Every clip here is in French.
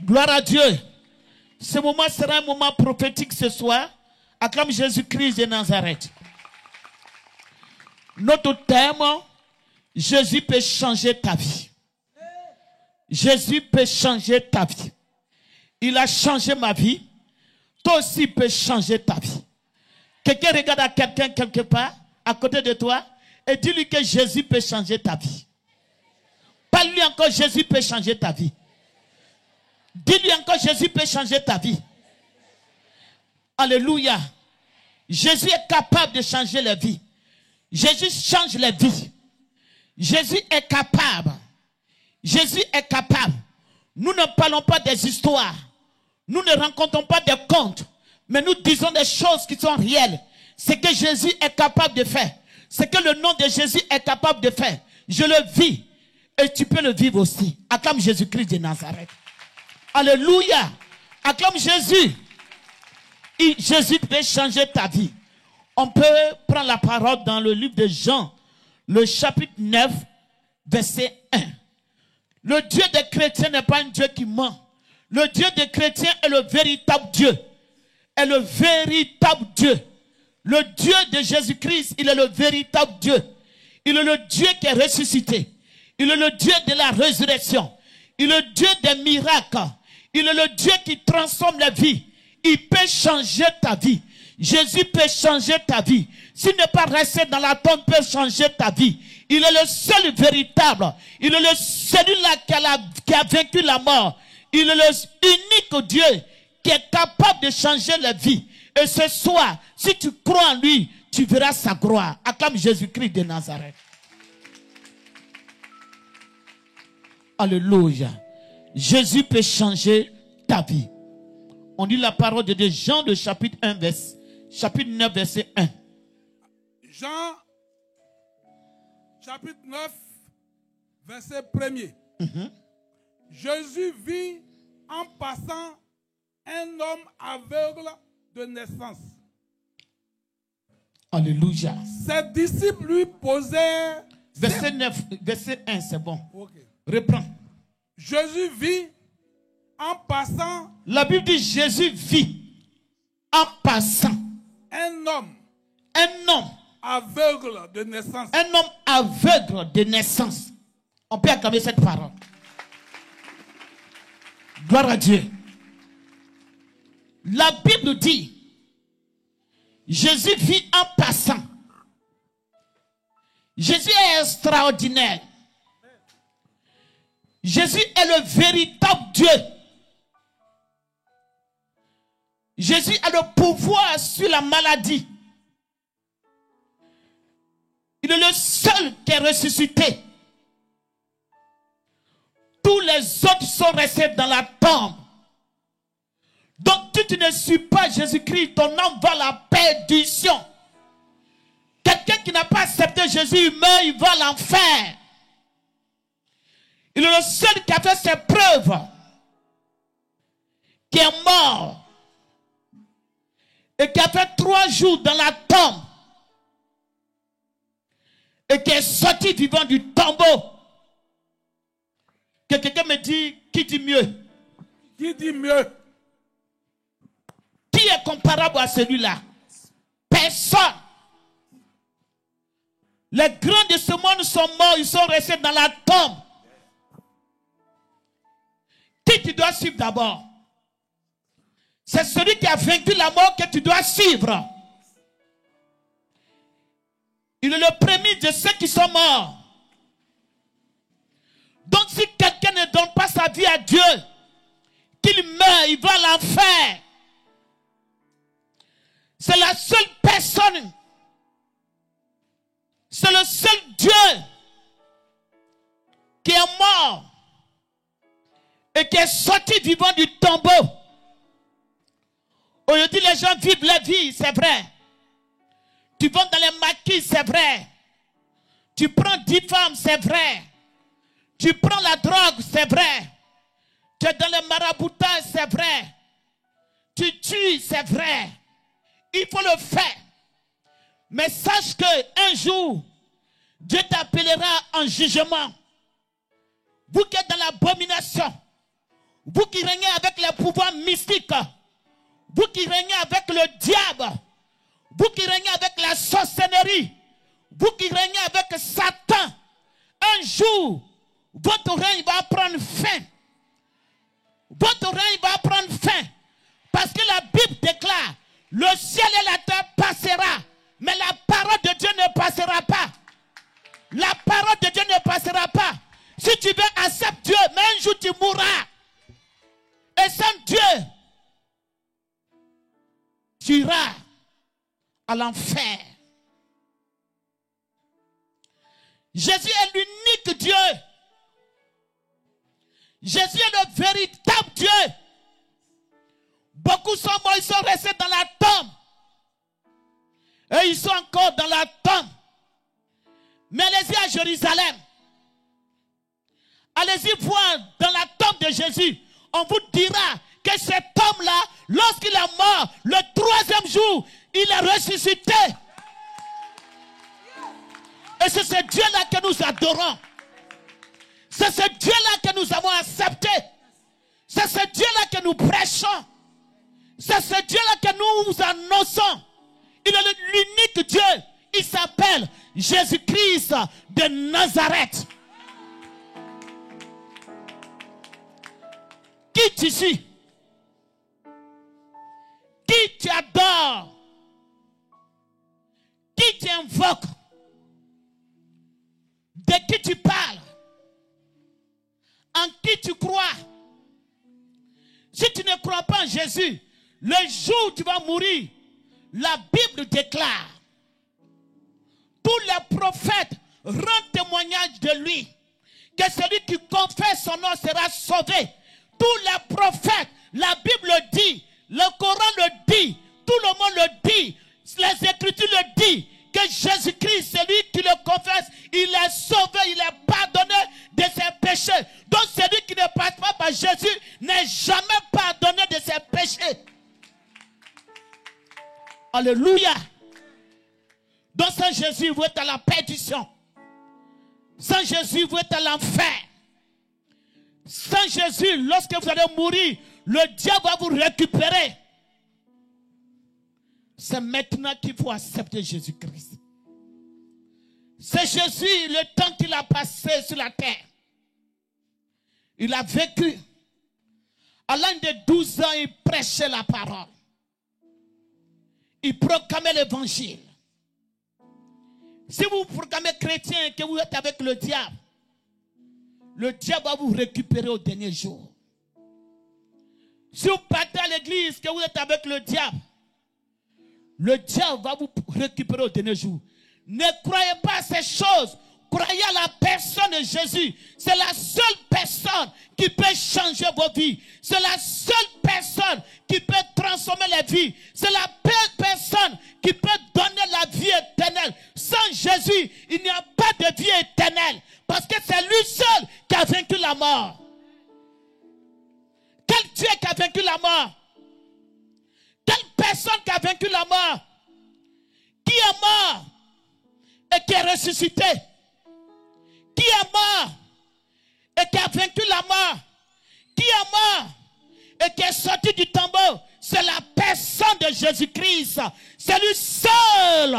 Gloire à Dieu. Ce moment sera un moment prophétique ce soir. Acclame Jésus-Christ de Nazareth. Notre thème, Jésus peut changer ta vie. Jésus peut changer ta vie. Il a changé ma vie. Toi aussi peux changer ta vie. Quelqu'un regarde à quelqu'un quelque part, à côté de toi, et dis-lui que Jésus peut changer ta vie. Parle-lui encore, Jésus peut changer ta vie. Dis-lui encore, Jésus peut changer ta vie. Alléluia. Jésus est capable de changer les vies. Jésus change les vies. Jésus est capable. Jésus est capable. Nous ne parlons pas des histoires. Nous ne rencontrons pas des contes. Mais nous disons des choses qui sont réelles. Ce que Jésus est capable de faire. Ce que le nom de Jésus est capable de faire. Je le vis. Et tu peux le vivre aussi. Acclame Jésus-Christ de Nazareth. Alléluia. Acclame Jésus. Et Jésus peut changer ta vie. On peut prendre la parole dans le livre de Jean, le chapitre 9, verset 1. Le Dieu des chrétiens n'est pas un Dieu qui ment. Le Dieu des chrétiens est le véritable Dieu. Est le véritable Dieu. Le Dieu de Jésus-Christ, il est le véritable Dieu. Il est le Dieu qui est ressuscité. Il est le Dieu de la résurrection. Il est le Dieu des miracles. Il est le Dieu qui transforme la vie. Il peut changer ta vie. Jésus peut changer ta vie. S'il n'est pas resté dans la tombe, il peut changer ta vie. Il est le seul véritable. Il est celui-là qui a vaincu la mort. Il est l'unique Dieu qui est capable de changer la vie. Et ce soir, si tu crois en lui, tu verras sa gloire. Acclame Jésus-Christ de Nazareth. Alléluia. Jésus peut changer ta vie. On lit la parole de Dieu, Jean, le chapitre 1, chapitre 9, verset 1. Jean, chapitre 9, verset 1er. Jésus vit en passant un homme aveugle de naissance. Alléluia. Ses disciples lui posaient... Verset 9, verset 1, c'est bon. Okay. Reprends. Jésus vit en passant... La Bible dit Jésus vit en passant. Un homme aveugle de naissance. Un homme aveugle de naissance. On peut acclamer cette parole. Gloire à Dieu. La Bible dit Jésus vit en passant. Jésus est extraordinaire. Jésus est le véritable Dieu. Jésus a le pouvoir sur la maladie. Il est le seul qui est ressuscité. Tous les autres sont restés dans la tombe. Donc tu ne suis pas Jésus-Christ, ton âme va à la perdition. Quelqu'un qui n'a pas accepté Jésus, il meurt, il va à l'enfer. Il est le seul qui a fait ses preuves, qui est mort et qui a fait 3 jours dans la tombe et qui est sorti vivant du tombeau. Que quelqu'un me dit, qui dit mieux? Qui dit mieux? Qui est comparable à celui-là? Personne. Les grands de ce monde sont morts, ils sont restés dans la tombe. Qui tu dois suivre d'abord? C'est celui qui a vaincu la mort que tu dois suivre. Il est le premier de ceux qui sont morts. Donc si quelqu'un ne donne pas sa vie à Dieu, qu'il meurt, il va à l'enfer. C'est la seule personne, c'est le seul Dieu qui est mort et qui est sorti vivant du tombeau. Aujourd'hui, les gens vivent la vie, c'est vrai. Tu vas dans les maquis, c'est vrai. Tu prends 10 femmes, c'est vrai. Tu prends la drogue, c'est vrai. Tu es dans les maraboutages, c'est vrai. Tu tues, c'est vrai. Il faut le faire. Mais sache qu'un jour, Dieu t'appellera en jugement. Vous qui êtes dans l'abomination, vous qui régnez avec les pouvoirs mystiques, vous qui régnez avec le diable, vous qui régnez avec la sorcellerie, vous qui régnez avec Satan, un jour, votre règne va prendre fin. Votre règne va prendre fin. Parce que la Bible déclare, le ciel et la terre passera, mais la parole de Dieu ne passera pas. La parole de Dieu ne passera pas. Si tu veux, accepte Dieu, mais un jour tu mourras. Et sans Dieu, tu iras à l'enfer. Jésus est l'unique Dieu. Jésus est le véritable Dieu. Beaucoup sont morts, ils sont restés dans la tombe. Et ils sont encore dans la tombe. Mais allez-y à Jérusalem. Allez-y voir dans la tombe de Jésus. On vous dira que cet homme-là, lorsqu'il est mort, le 3e jour, il est ressuscité. Et c'est ce Dieu-là que nous adorons. C'est ce Dieu-là que nous avons accepté. C'est ce Dieu-là que nous prêchons. C'est ce Dieu-là que nous annonçons. Il est l'unique Dieu. Il s'appelle Jésus-Christ de Nazareth. Qui tu suis? Qui tu adores? Qui tu invoques? De qui tu parles? En qui tu crois? Si tu ne crois pas en Jésus, le jour où tu vas mourir, la Bible déclare, tous les prophètes rendent témoignage de lui, que celui qui confesse son nom sera sauvé. Tous les prophètes, la Bible le dit, le Coran le dit, tout le monde le dit, les Écritures le disent, que Jésus-Christ, celui qui le confesse, il est sauvé, il est pardonné de ses péchés. Donc celui qui ne passe pas par Jésus n'est jamais pardonné de ses péchés. Alléluia. Donc sans Jésus, vous êtes à la perdition. Sans Jésus, vous êtes à l'enfer. Sans Jésus, lorsque vous allez mourir, le diable va vous récupérer. C'est maintenant qu'il faut accepter Jésus-Christ. C'est Jésus, le temps qu'il a passé sur la terre. Il a vécu. À l'âge de 12 ans, il prêchait la parole. Il proclamait l'évangile. Si vous proclamez chrétien que vous êtes avec le diable va vous récupérer au dernier jour. Si vous partez à l'église que vous êtes avec le diable va vous récupérer au dernier jour. Ne croyez pas à ces choses. Croyez à la personne de Jésus. C'est la seule personne qui peut changer vos vies. C'est la seule personne qui peut transformer les vies. C'est la personne qui peut donner la vie éternelle. Sans Jésus, il n'y a pas de vie éternelle. Parce que c'est lui seul qui a vaincu la mort. Quel Dieu qui a vaincu la mort? Quelle personne qui a vaincu la mort? Qui est mort et qui est ressuscité? Qui est mort et qui a vaincu la mort? Qui est mort et qui est sorti du tombeau? C'est la personne de Jésus-Christ. C'est lui seul.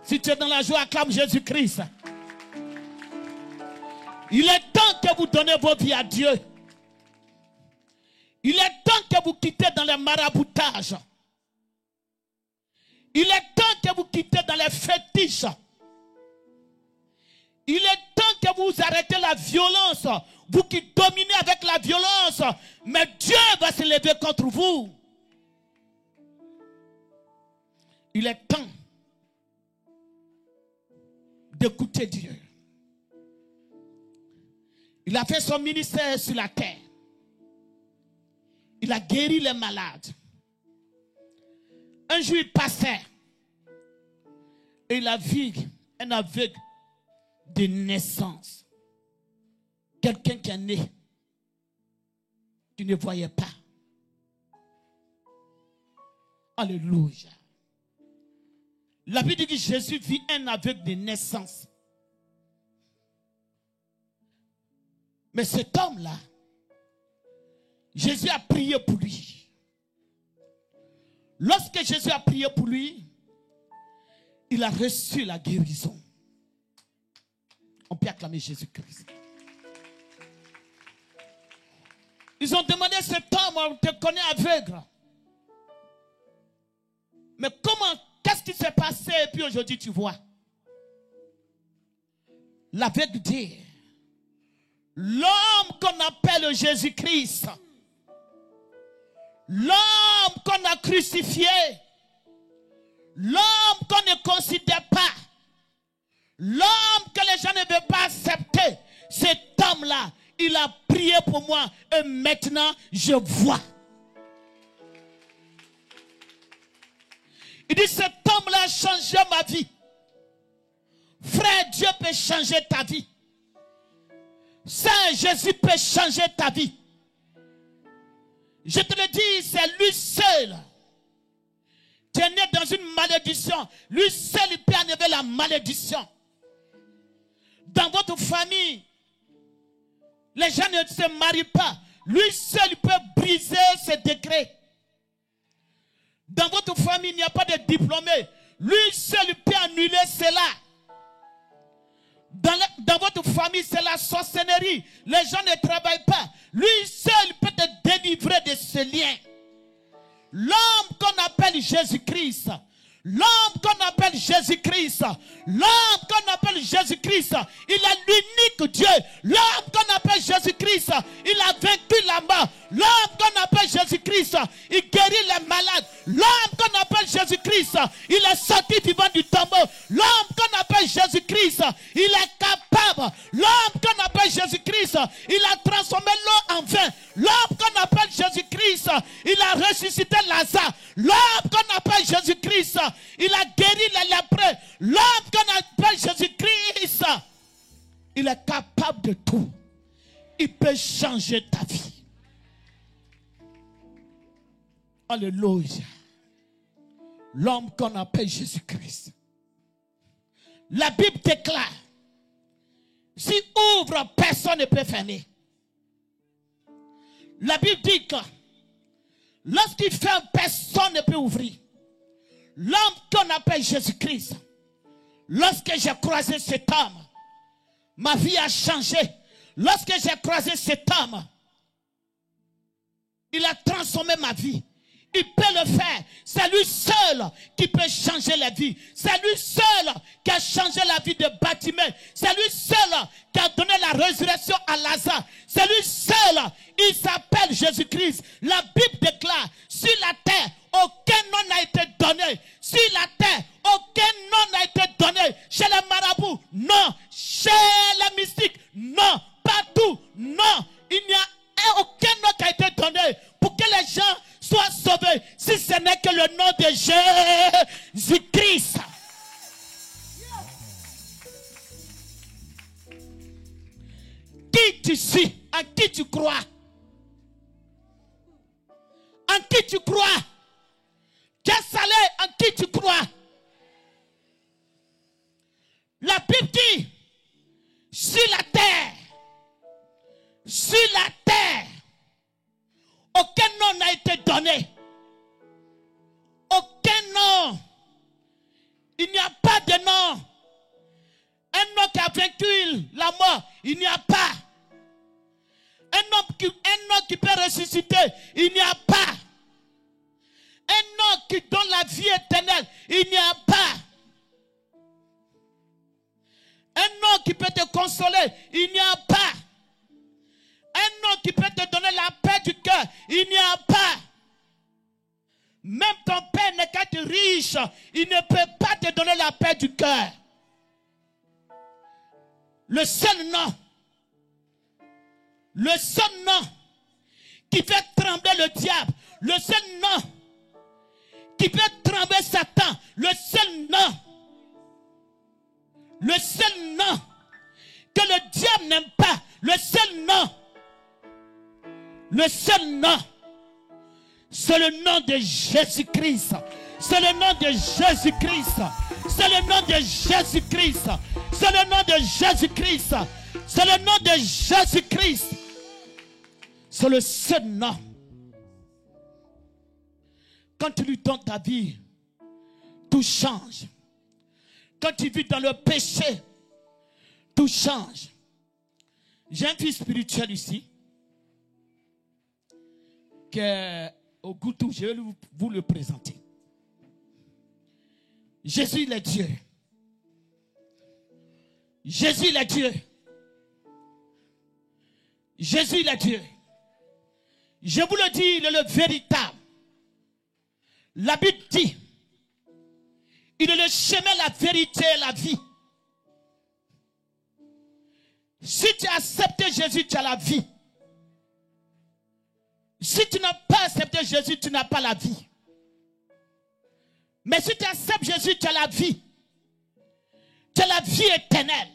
Si tu es dans la joie, acclame Jésus-Christ. Il est temps que vous donnez vos vies à Dieu. Il est temps que vous quittez dans les maraboutages. Il est temps que vous quittez dans les fétiches. Il est temps que vous arrêtez la violence. Vous qui dominez avec la violence. Mais Dieu va se lever contre vous. Il est temps d'écouter Dieu. Il a fait son ministère sur la terre. Il a guéri les malades. Un jour, il passait et il a vu un aveugle de naissance. Quelqu'un qui est né, qui ne voyait pas. Alléluia. La Bible dit que Jésus vit un aveugle de naissance. Mais cet homme-là, Jésus a prié pour lui. Lorsque Jésus a prié pour lui, il a reçu la guérison. On peut acclamer Jésus-Christ. Ils ont demandé à cet homme, on te connaît aveugle. Mais comment, qu'est-ce qui s'est passé et puis aujourd'hui tu vois? L'aveugle dit, l'homme qu'on appelle Jésus-Christ, l'homme qu'on a crucifié, l'homme qu'on ne considère pas, l'homme que les gens ne veulent pas accepter, cet homme-là, il a prié pour moi et maintenant je vois. Il dit, cet homme-là a changé ma vie. Frère, Dieu peut changer ta vie. Saint Jésus peut changer ta vie. Je te le dis, c'est lui seul. Tu es né dans une malédiction. Lui seul, il peut enlever la malédiction. Dans votre famille, les gens ne se marient pas. Lui seul, il peut briser ces décrets. Dans votre famille, il n'y a pas de diplômé. Lui seul, il peut annuler cela. Dans votre famille, c'est la sorcellerie. Les gens ne travaillent pas. Lui seul peut te délivrer de ce lien. L'homme qu'on appelle Jésus-Christ. L'homme qu'on appelle Jésus-Christ. L'homme qu'on appelle Jésus-Christ. Il est l'unique Dieu. L'homme qu'on appelle Jésus-Christ. Il a vaincu la mort. L'homme qu'on appelle Jésus-Christ. Il guérit les malades. L'homme qu'on appelle Jésus-Christ. Il est sorti vivant du tombeau. L'homme qu'on appelle Jésus-Christ. Il est capable. L'homme qu'on appelle Jésus-Christ. Il a transformé l'eau en vin. L'homme qu'on appelle Jésus-Christ. Il a ressuscité Lazare. L'homme qu'on appelle Jésus-Christ. Il a guéri les lépreux. L'homme qu'on appelle Jésus-Christ. Il est capable de tout. Il peut changer ta vie. Alléluia. L'homme qu'on appelle Jésus-Christ. La Bible déclare, si ouvre, personne ne peut fermer. La Bible dit que lorsqu'il ferme, personne ne peut ouvrir. L'homme qu'on appelle Jésus-Christ, lorsque j'ai croisé cet homme, ma vie a changé. Lorsque j'ai croisé cet homme, il a transformé ma vie. Il peut le faire. C'est lui seul qui peut changer la vie. C'est lui seul qui a changé la vie de Bartimée. C'est lui seul qui a donné la résurrection à Lazare. C'est lui seul. Il s'appelle Jésus-Christ. La Bible déclare, sur la terre, aucun nom n'a été donné. Sur la terre, aucun nom n'a été donné. Chez les marabouts, non. Chez les mystiques, non. Partout, non. Il n'y a aucun nom qui a été donné pour que les gens soient sauvés, si ce n'est que le nom de Jésus-Christ. Qui tu suis? En qui tu crois? En qui tu crois? Quel salaire? En qui tu crois? La Bible dit, sur la terre, aucun nom n'a été donné. Aucun nom. Il n'y a pas de nom. Un nom qui a vaincu la mort, il n'y a pas. Un nom qui peut ressusciter, il n'y a pas. Un nom qui donne la vie éternelle, il n'y a pas. Un nom qui peut te consoler, il n'y a pas. Un nom qui peut te donner la paix du cœur, il n'y a pas. Même ton père n'est qu'à être riche, il ne peut pas te donner la paix du cœur. Le seul nom qui fait trembler le diable, le seul nom qui fait trembler Satan, le seul nom que le diable n'aime pas, le seul nom, c'est le nom de Jésus-Christ. C'est le nom de Jésus-Christ. C'est le nom de Jésus-Christ. C'est le nom de Jésus-Christ. C'est le nom de Jésus-Christ. C'est le seul nom. Quand tu lui donnes ta vie, tout change. Quand tu vis dans le péché, tout change. J'ai un fils spirituel ici, qui est au Goutou. Je vais vous le présenter. Jésus il est Dieu. Jésus il est Dieu. Jésus il est Dieu. Je vous le dis, il est le véritable. La Bible dit, il est le chemin, la vérité et la vie. Si tu as accepté Jésus, tu as la vie. Si tu n'as pas accepté Jésus, tu n'as pas la vie. Mais si tu acceptes Jésus, tu as la vie. Tu as la vie éternelle.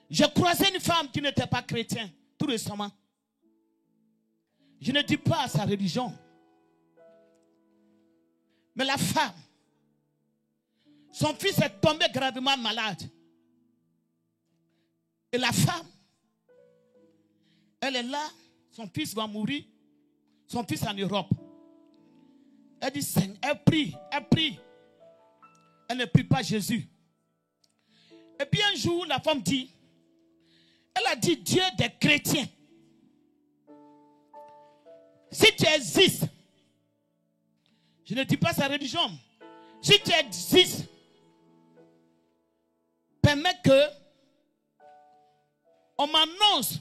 J'ai croisé une femme qui n'était pas chrétienne tout récemment. Je ne dis pas sa religion. Mais la femme, son fils est tombé gravement malade. Et la femme, elle est là, son fils va mourir, son fils en Europe. Elle dit, elle prie, elle prie. Elle ne prie pas Jésus. Et puis un jour, la femme dit, elle a dit, Dieu des chrétiens. Si tu existes, je ne dis pas sa religion, si tu existes, permets que on m'annonce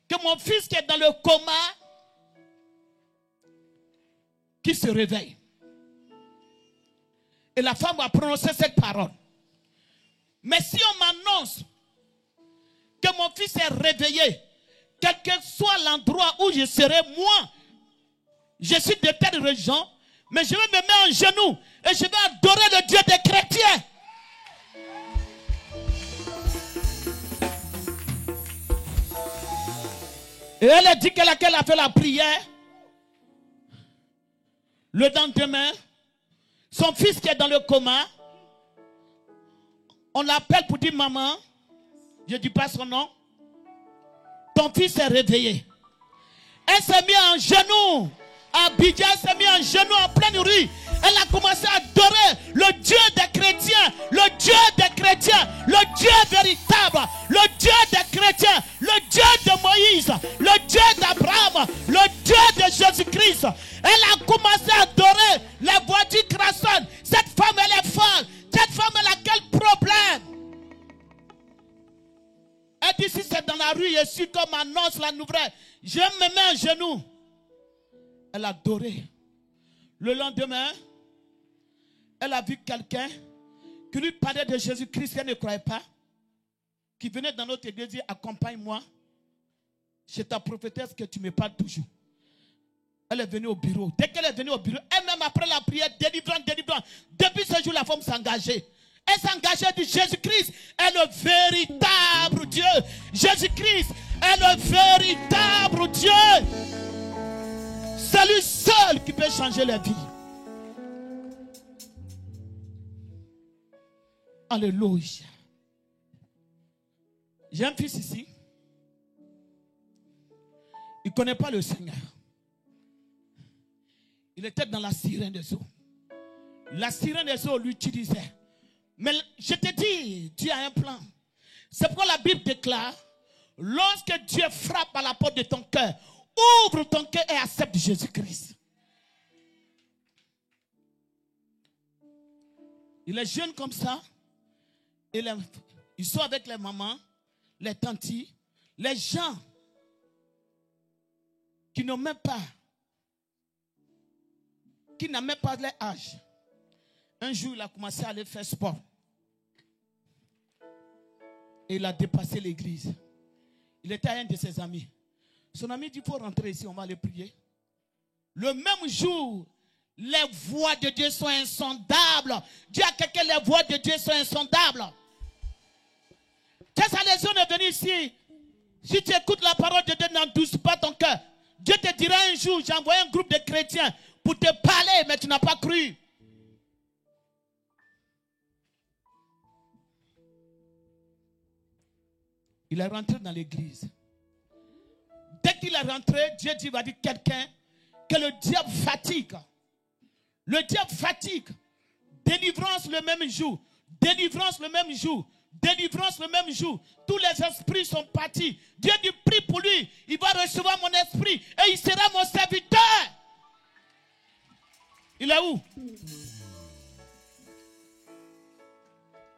que mon fils qui est dans le coma, qu'il se réveille. Et la femme va prononcer cette parole. Mais si on m'annonce que mon fils est réveillé, quel que soit l'endroit où je serai, moi, je suis de telle religion, mais je vais me mettre en genoux et je vais adorer le Dieu des chrétiens. Et elle a dit qu'elle a fait la prière. Le lendemain, son fils qui est dans le coma, on l'appelle pour dire, maman, je ne dis pas son nom, ton fils est réveillé. Elle s'est mise en genoux. Abidjan s'est mis en genoux en pleine rue. Elle a commencé à adorer le Dieu des chrétiens, le Dieu des chrétiens, le Dieu véritable, le Dieu des chrétiens, le Dieu de Moïse, le Dieu d'Abraham, le Dieu de Jésus-Christ. Elle a commencé à adorer. Les voitures crassonnent. Cette femme, elle est folle. Cette femme, elle a quel problème? Elle dit, si c'est dans la rue, je suis comme annonce la nouvelle. Je me mets en genoux. Elle a adoré. Le lendemain, elle a vu quelqu'un qui lui parlait de Jésus-Christ, qu'elle ne croyait pas, qui venait dans notre église et dit, accompagne-moi chez ta prophétesse que tu me parles toujours. Elle est venue au bureau. Dès qu'elle est venue au bureau, elle-même après la prière, délivrante. Depuis ce jour, la femme s'engageait. Elle s'engageait, elle dit, Jésus-Christ est le véritable Dieu. Jésus-Christ est le véritable Dieu. C'est lui seul qui peut changer la vie. Alléluia. J'ai un fils ici. Il ne connaît pas le Seigneur. Il était dans la sirène des eaux. La sirène des eaux l'utilisait. Mais je te dis, Dieu a un plan. C'est pourquoi la Bible déclare, lorsque Dieu frappe à la porte de ton cœur, ouvre ton cœur et accepte Jésus-Christ. Il est jeune comme ça. Ils sont avec les mamans, les tantis, les gens qui n'ont même pas, qui n'ont même pas leur âge. Un jour, il a commencé à aller faire sport. Et il a dépassé l'église. Il était à un de ses amis. Son ami dit, il faut rentrer ici, on va aller prier. Le même jour, les voies de Dieu sont insondables. Dis à quelqu'un, les voies de Dieu sont insondables. Qu'est-ce que les gens sont venus ici? Si tu écoutes la parole de Dieu, n'endouce pas ton cœur. Dieu te dira un jour, j'ai envoyé un groupe de chrétiens pour te parler, mais tu n'as pas cru. Il est rentré dans l'église. Dès qu'il est rentré, Dieu dit, va dire quelqu'un que le diable fatigue. Le diable fatigue. Délivrance le même jour. Délivrance le même jour. Délivrance le même jour. Tous les esprits sont partis. Dieu dit, prie pour lui. Il va recevoir mon esprit et il sera mon serviteur. Il est où?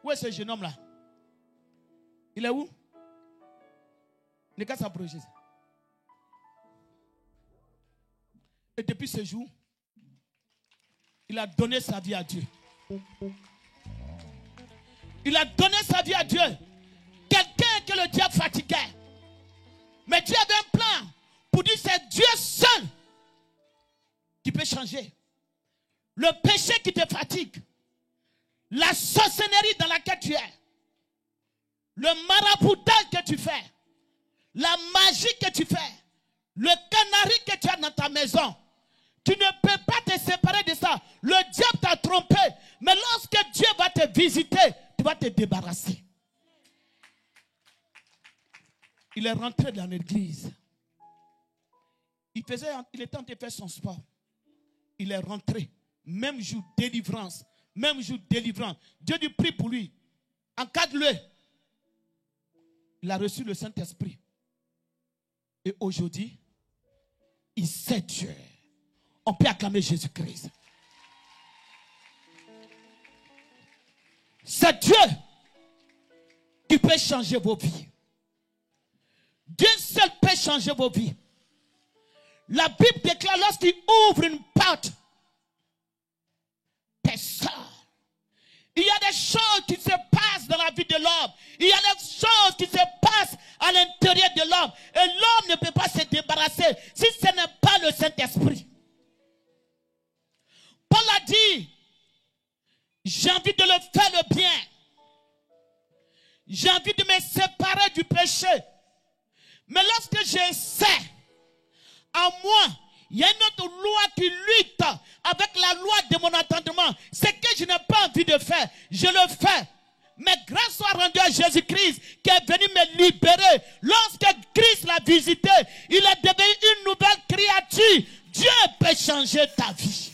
Où est ce jeune homme là? Il est où? Ne qu'à s'approcher. Et depuis ce jour, il a donné sa vie à Dieu. Il a donné sa vie à Dieu. Quelqu'un que le diable fatiguait. Mais Dieu avait un plan pour dire c'est Dieu seul qui peut changer. Le péché qui te fatigue. La sorcellerie dans laquelle tu es. Le maraboutage que tu fais. La magie que tu fais. Le canari que tu as dans ta maison. Tu ne peux pas te séparer de ça. Le diable t'a trompé. Mais lorsque Dieu va te visiter, tu vas te débarrasser. Il est rentré dans l'église. Il était en train de faire son sport. Il est rentré. Même jour, délivrance. Même jour, délivrance. Dieu lui prie pour lui. Encadre-le. Il a reçu le Saint-Esprit. Et aujourd'hui, il sait Dieu. On peut acclamer Jésus-Christ. C'est Dieu qui peut changer vos vies. Dieu seul peut changer vos vies. La Bible déclare lorsqu'il ouvre une porte, personne. Il y a des choses qui se passent dans la vie de l'homme. Il y a des choses qui se passent à l'intérieur de l'homme. Et l'homme ne peut pas se débarrasser si ce n'est pas le Saint-Esprit. Paul a dit, j'ai envie de le faire le bien. J'ai envie de me séparer du péché. Mais lorsque je sais, en moi, il y a une autre loi qui lutte avec la loi de mon entendement. Ce que je n'ai pas envie de faire, je le fais. Mais grâce soit rendue à Jésus-Christ qui est venu me libérer. Lorsque Christ l'a visité, il est devenu une nouvelle créature. Dieu peut changer ta vie.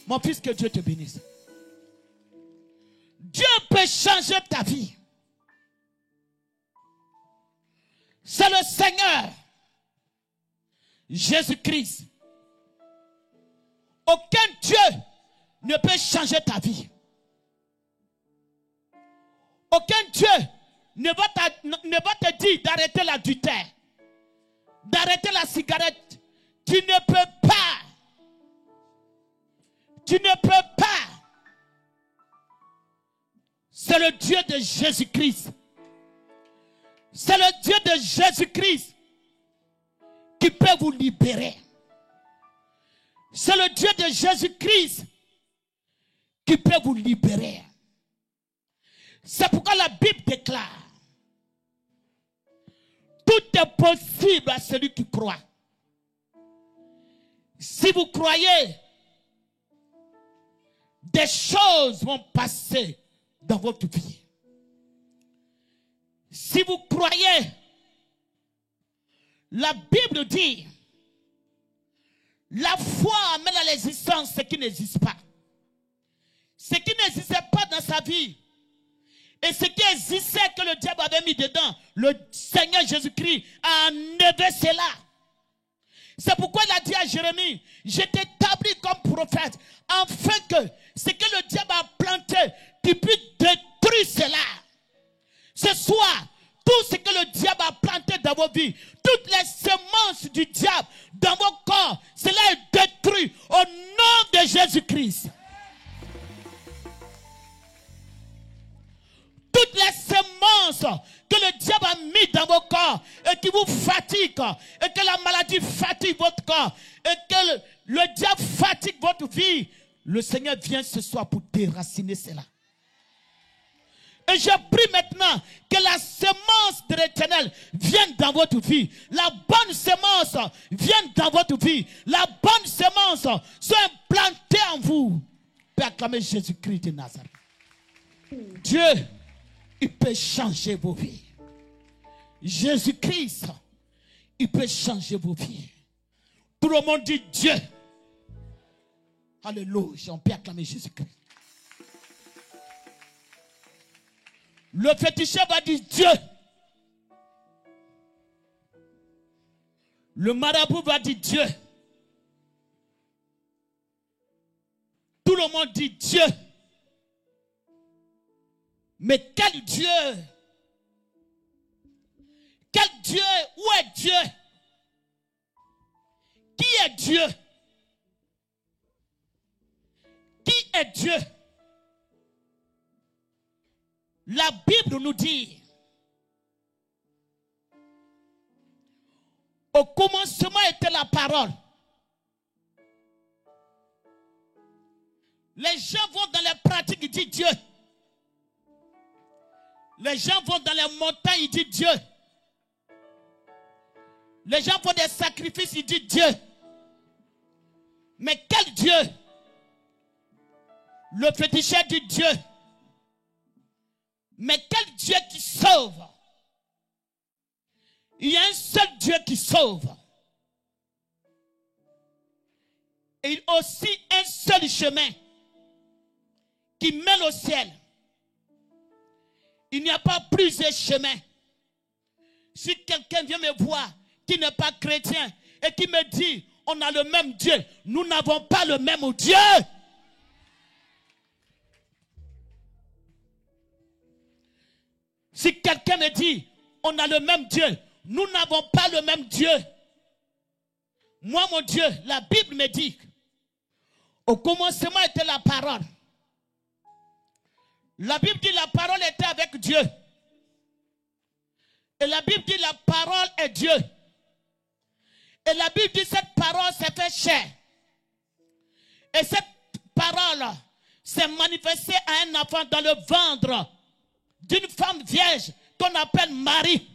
Mon fils, que Dieu te bénisse. Dieu peut changer ta vie. C'est le Seigneur Jésus-Christ. Aucun Dieu ne peut changer ta vie. Aucun Dieu ne va te dire d'arrêter l'adultère, d'arrêter la cigarette. Tu ne peux pas. Tu ne peux pas. C'est le Dieu de Jésus-Christ. C'est le Dieu de Jésus-Christ qui peut vous libérer. C'est le Dieu de Jésus-Christ qui peut vous libérer. C'est pourquoi la Bible déclare: tout est possible à celui qui croit. Si vous croyez, des choses vont passer dans votre vie. Si vous croyez, la Bible dit, la foi amène à l'existence ce qui n'existe pas. Ce qui n'existait pas dans sa vie. Et ce qui existait que le diable avait mis dedans, le Seigneur Jésus-Christ a enlevé cela. C'est pourquoi il a dit à Jérémie, je t'établis comme prophète, afin que ce que le diable a planté, tu puisses détruire cela. Ce soir, tout ce que le diable a planté dans vos vies, toutes les semences du diable dans vos corps, cela est détruit au nom de Jésus-Christ. Toutes les semences que le diable a mis dans vos corps et qui vous fatiguent, et que la maladie fatigue votre corps, et que le diable fatigue votre vie, le Seigneur vient ce soir pour déraciner cela. Et je prie maintenant que la semence de l'Éternel vienne dans votre vie. La bonne semence vienne dans votre vie. La bonne semence soit implantée en vous. Pour acclamer Jésus-Christ de Nazareth. Dieu, il peut changer vos vies. Jésus-Christ, il peut changer vos vies. Tout le monde dit Dieu. Alléluia, on peut acclamer Jésus-Christ. Le féticheur va dire Dieu. Le marabout va dire Dieu. Tout le monde dit Dieu. Mais quel Dieu? Quel Dieu? Où est Dieu? Qui est Dieu? Qui est Dieu? La Bible nous dit, au commencement était la parole. Les gens vont dans les pratiques, ils disent Dieu. Les gens vont dans les montagnes, ils disent Dieu. Les gens font des sacrifices, ils disent Dieu. Mais quel Dieu? Le féticheur dit Dieu. Mais quel Dieu qui sauve? Il y a un seul Dieu qui sauve. Et il y a aussi un seul chemin qui mène au ciel. Il n'y a pas plusieurs chemins. Si quelqu'un vient me voir qui n'est pas chrétien et qui me dit on a le même Dieu, nous n'avons pas le même Dieu. Si quelqu'un me dit on a le même Dieu, nous n'avons pas le même Dieu. Moi, mon Dieu, la Bible me dit, au commencement était la parole. La Bible dit la parole était avec Dieu. Et la Bible dit la parole est Dieu. Et la Bible dit cette parole s'est fait chair. Et cette parole s'est manifestée à un enfant dans le ventre d'une femme vierge qu'on appelle Marie.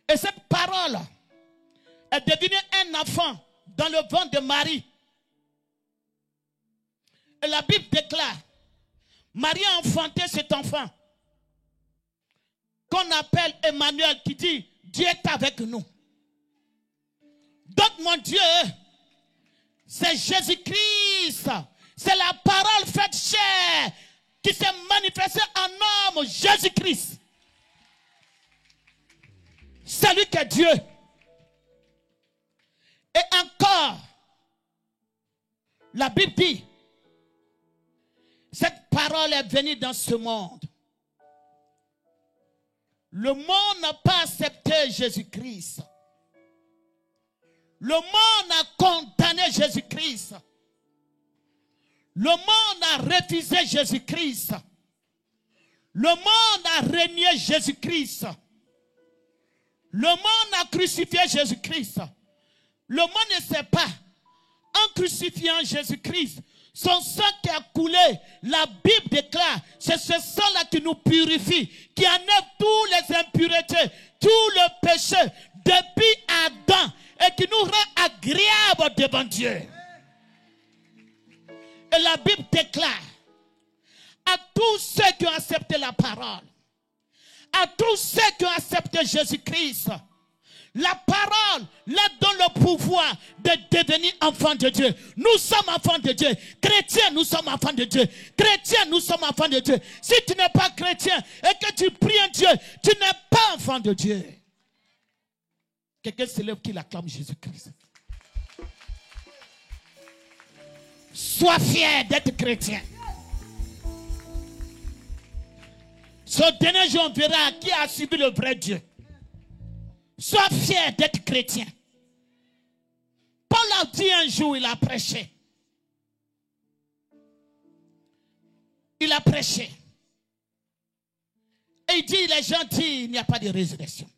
Et cette parole est devenue un enfant dans le ventre de Marie. Et la Bible déclare, Marie a enfanté cet enfant qu'on appelle Emmanuel, qui dit, Dieu est avec nous. Donc mon Dieu, c'est Jésus-Christ. C'est la parole faite chair qui s'est manifestée en homme, Jésus-Christ. C'est lui qui est Dieu. Et encore, la Bible dit, cette parole est venue dans ce monde. Le monde n'a pas accepté Jésus-Christ. Le monde a condamné Jésus-Christ. Le monde a refusé Jésus-Christ. Le monde a renié Jésus-Christ. Le monde a crucifié Jésus-Christ. Le monde ne sait pas, en crucifiant Jésus-Christ, son sang qui a coulé, la Bible déclare, c'est ce sang-là qui nous purifie, qui enlève toutes les impuretés, tout le péché, depuis Adam, et qui nous rend agréables devant Dieu. Et la Bible déclare, à tous ceux qui ont accepté la parole, à tous ceux qui ont accepté Jésus-Christ, la parole leur donne le pouvoir de devenir enfants de Dieu. Nous sommes enfants de Dieu. Chrétiens, nous sommes enfants de Dieu. Chrétiens, nous sommes enfants de Dieu. Si tu n'es pas chrétien et que tu pries un Dieu, tu n'es pas enfant de Dieu. Quelqu'un se lève qui l'acclame Jésus-Christ. Sois fier d'être chrétien. Ce dernier jour, on verra qui a suivi le vrai Dieu. Sois fier d'être chrétien. Paul a dit un jour, il a prêché. Il a prêché. Et il dit, les gens disent, il n'y a pas de résurrection.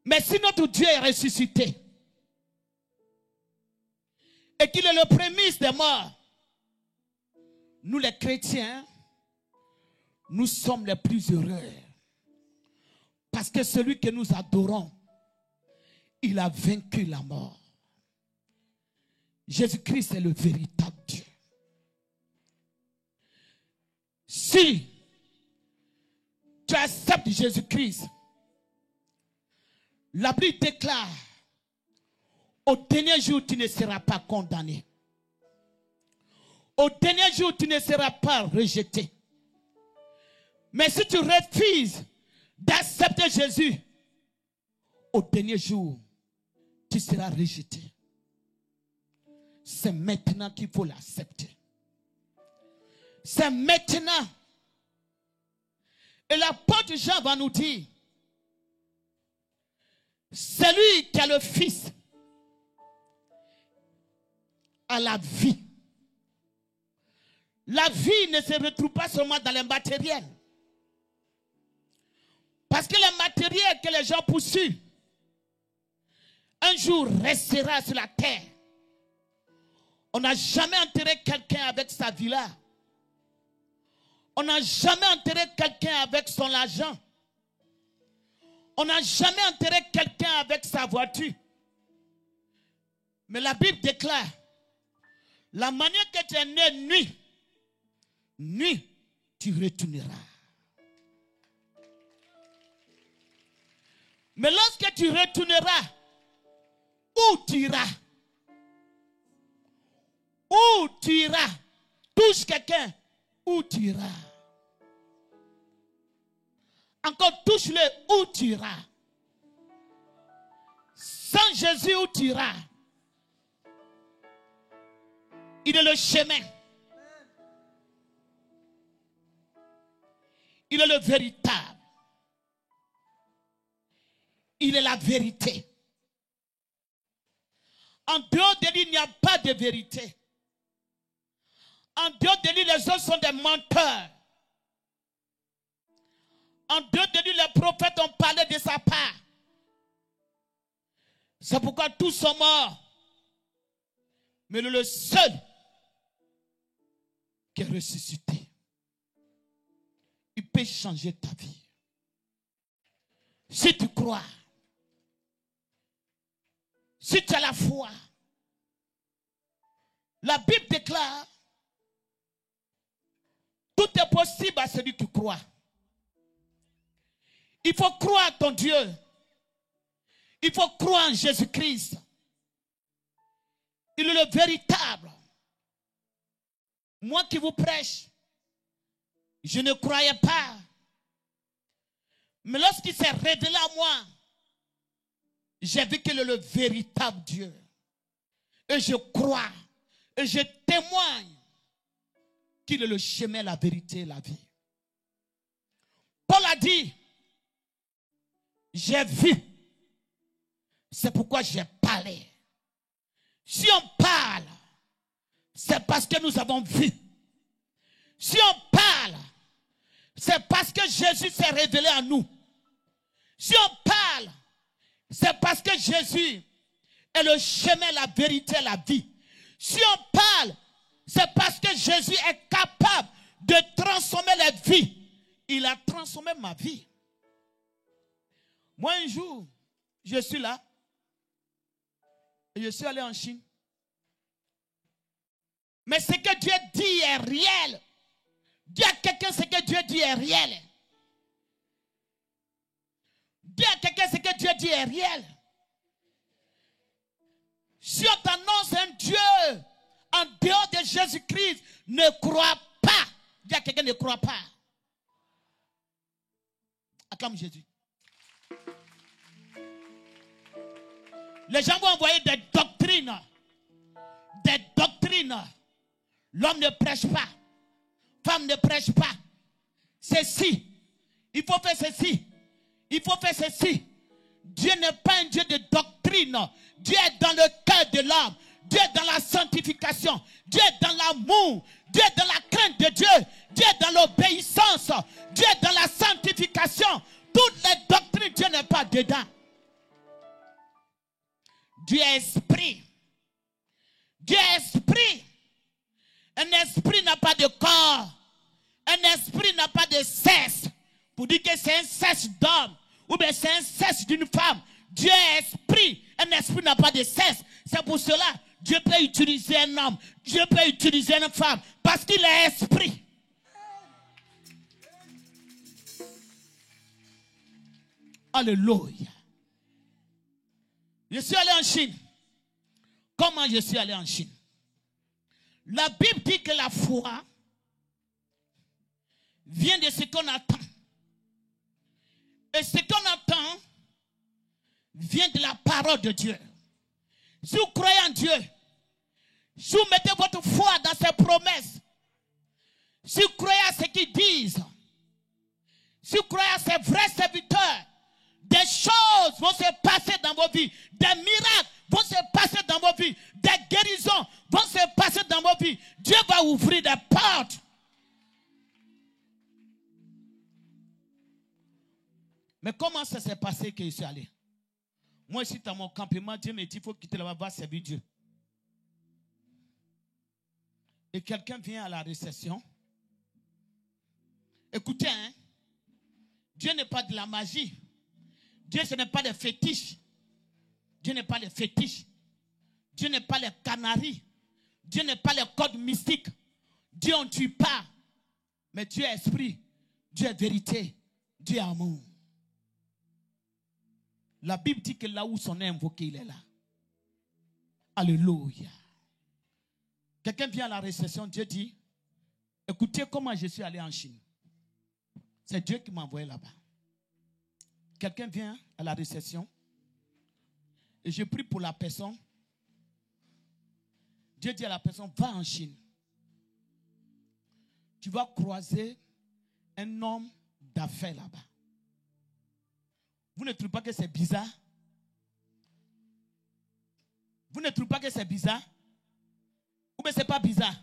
Mais si notre Dieu est ressuscité, et qu'il est le prémisse des morts, nous les chrétiens, nous sommes les plus heureux. Parce que celui que nous adorons, il a vaincu la mort. Jésus-Christ est le véritable Dieu. Si acceptes Jésus-Christ, la Bible déclare, au dernier jour, tu ne seras pas condamné. Au dernier jour, tu ne seras pas rejeté. Mais si tu refuses d'accepter Jésus, au dernier jour, tu seras rejeté. C'est maintenant qu'il faut l'accepter. C'est maintenant. Et l'apôtre Jean va nous dire, celui qui a le Fils a la vie. La vie ne se retrouve pas seulement dans les matériels. Parce que le matériel que les gens poursuivent, un jour restera sur la terre. On n'a jamais enterré quelqu'un avec sa villa. On n'a jamais enterré quelqu'un avec son argent. On n'a jamais enterré quelqu'un avec sa voiture. Mais la Bible déclare, la manière que tu es né nuit, tu retourneras. Mais lorsque tu retourneras, où tu iras? Où tu iras? Touche quelqu'un, où tu iras? Encore touche-le, où tu iras? Sans Jésus, où tu iras? Il est le chemin. Il est le véritable. Il est la vérité. En dehors de lui, il n'y a pas de vérité. En dehors de lui, les autres sont des menteurs. En dehors de lui, les prophètes ont parlé de sa part. C'est pourquoi tous sont morts. Mais le seul qui est ressuscité, il peut changer ta vie. Si tu crois, si tu as la foi, la Bible déclare, tout est possible à celui qui croit. Il faut croire en ton Dieu. Il faut croire en Jésus-Christ. Il est le véritable. Moi qui vous prêche, je ne croyais pas. Mais lorsqu'il s'est révélé à moi, j'ai vu qu'il est le véritable Dieu. Et je crois, et je témoigne qu'il est le chemin, la vérité et la vie. Paul a dit, j'ai vu, c'est pourquoi j'ai parlé. Si on parle, c'est parce que nous avons vu. Si on parle, c'est parce que Jésus s'est révélé à nous. Si on parle, c'est parce que Jésus est le chemin, la vérité, la vie. Si on parle, c'est parce que Jésus est capable de transformer les vies. Il a transformé ma vie. Moi, un jour, je suis là et je suis allé en Chine. Mais ce que Dieu dit est réel. Dis à quelqu'un ce que Dieu dit est réel. Dis à quelqu'un ce que Dieu dit est réel. Si on t'annonce un Dieu en dehors de Jésus-Christ, ne crois pas. Dis à quelqu'un ne croit pas. Acclame Jésus. Les gens vont envoyer des doctrines. Des doctrines. L'homme ne prêche pas. Femme ne prêche pas. Ceci. Il faut faire ceci. Il faut faire ceci. Dieu n'est pas un Dieu de doctrine. Dieu est dans le cœur de l'homme. Dieu est dans la sanctification. Dieu est dans l'amour. Dieu est dans la crainte de Dieu. Dieu est dans l'obéissance. Dieu est dans la sanctification. Toutes les doctrines, Dieu n'est pas dedans. Dieu est esprit. Dieu est esprit. Un esprit n'a pas de corps. Un esprit n'a pas de sexe. Pour dire que c'est un sexe d'homme. Ou bien c'est un sexe d'une femme. Dieu est esprit. Un esprit n'a pas de sexe. C'est pour cela Dieu peut utiliser un homme. Dieu peut utiliser une femme. Parce qu'il est esprit. Alléluia. Je suis allé en Chine. Comment je suis allé en Chine? La Bible dit que la foi vient de ce qu'on attend. Et ce qu'on attend vient de la parole de Dieu. Si vous croyez en Dieu, si vous mettez votre foi dans ses promesses, si vous croyez à ce qu'ils disent, si vous croyez à ces vrais serviteurs, des choses vont se passer dans vos vies. Des miracles vont se passer dans vos vies. Des guérisons vont se passer dans vos vies. Dieu va ouvrir des portes. Mais comment ça s'est passé que je suis allé? Moi, ici, dans mon campement, Dieu me dit qu'il faut quitter là-bas, va servir Dieu. Et quelqu'un vient à la réception. Écoutez, hein, Dieu n'est pas de la magie. Dieu, ce n'est pas des fétiches. Dieu n'est pas les fétiches. Dieu n'est pas les canaries. Dieu n'est pas les codes mystiques. Dieu, on ne tue pas. Mais Dieu est esprit. Dieu est vérité. Dieu est amour. La Bible dit que là où son nom est invoqué, il est là. Alléluia. Quelqu'un vient à la réception, Dieu dit, écoutez comment je suis allé en Chine. C'est Dieu qui m'a envoyé là-bas. Quelqu'un vient à la réception et je prie pour la personne. Dieu dit à la personne, va en Chine. Tu vas croiser un homme d'affaires là-bas. Vous ne trouvez pas que c'est bizarre? Vous ne trouvez pas que c'est bizarre? Ou bien ce n'est pas bizarre?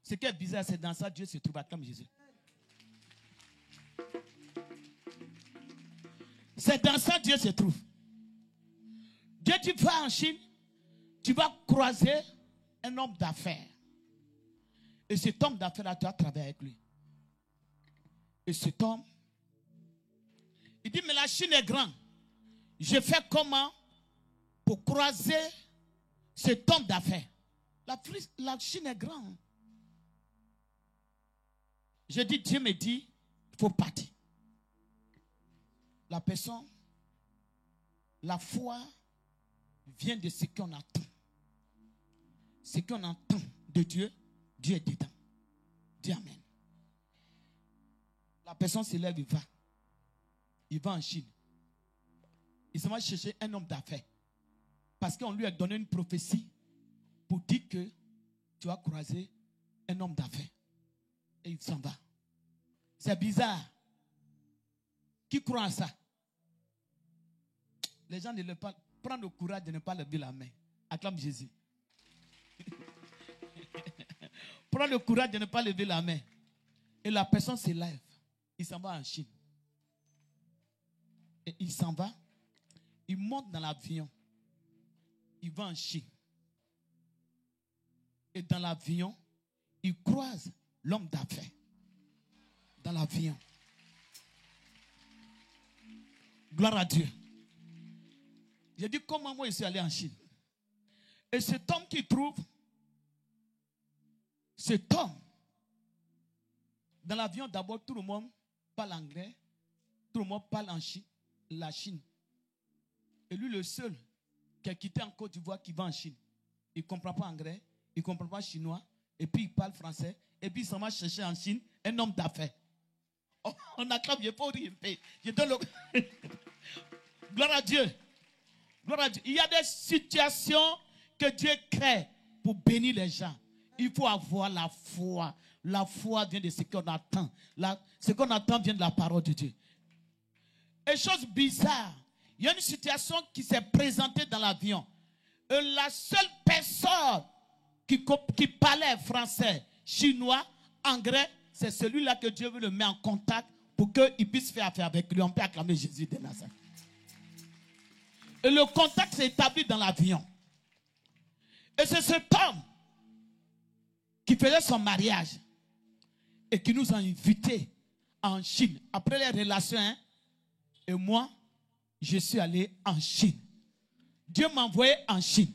Ce qui est bizarre, c'est dans ça Dieu se trouve comme Jésus. C'est dans ça Dieu se trouve. Dieu dit, va en Chine, tu vas croiser un homme d'affaires. Et cet homme d'affaires-là, tu vas travailler avec lui. Et cet homme, il dit, mais la Chine est grande. Je fais comment pour croiser cet homme d'affaires? La Chine est grande. Je dis, Dieu me dit, il faut partir. La personne, la foi vient de ce qu'on attend. Ce qu'on entend de Dieu, Dieu est dedans. Dis amen. La personne se lève, il va. Il va en Chine. Il s'en va chercher un homme d'affaires. Parce qu'on lui a donné une prophétie pour dire que tu vas croiser un homme d'affaires. Et il s'en va. C'est bizarre. Qui croit en ça? Les gens ne le pas. Prends le courage de ne pas lever la main. Acclame Jésus. Prends le courage de ne pas lever la main. Et la personne se lève. Il s'en va en Chine. Et il s'en va. Il monte dans l'avion. Il va en Chine. Et dans l'avion, il croise l'homme d'affaires. Dans l'avion. Gloire à Dieu. J'ai dit comment moi je suis allé en Chine. Et cet homme qui trouve, cet homme, dans l'avion d'abord tout le monde parle anglais, tout le monde parle en Chine, la Chine. Et lui le seul qui a quitté en Côte d'Ivoire qui va en Chine. Il ne comprend pas anglais, il ne comprend pas chinois, et puis il parle français, et puis il s'en va chercher en Chine un homme d'affaires. Oh, on acclame, il faut rire. Je donne le... Gloire à Dieu. Gloire à Dieu. Il y a des situations que Dieu crée pour bénir les gens. Il faut avoir la foi. La foi vient de ce qu'on attend. Ce qu'on attend vient de la parole de Dieu. Et chose bizarre, il y a une situation qui s'est présentée dans l'avion. Et la seule personne qui parlait français, chinois, anglais, c'est celui-là que Dieu veut le mettre en contact pour qu'il puisse faire affaire avec lui. On peut acclamer Jésus de Nazareth. Et le contact s'est établi dans l'avion. Et c'est cet homme qui faisait son mariage et qui nous a invités en Chine. Après les relations, hein, et moi, je suis allé en Chine. Dieu m'a envoyé en Chine.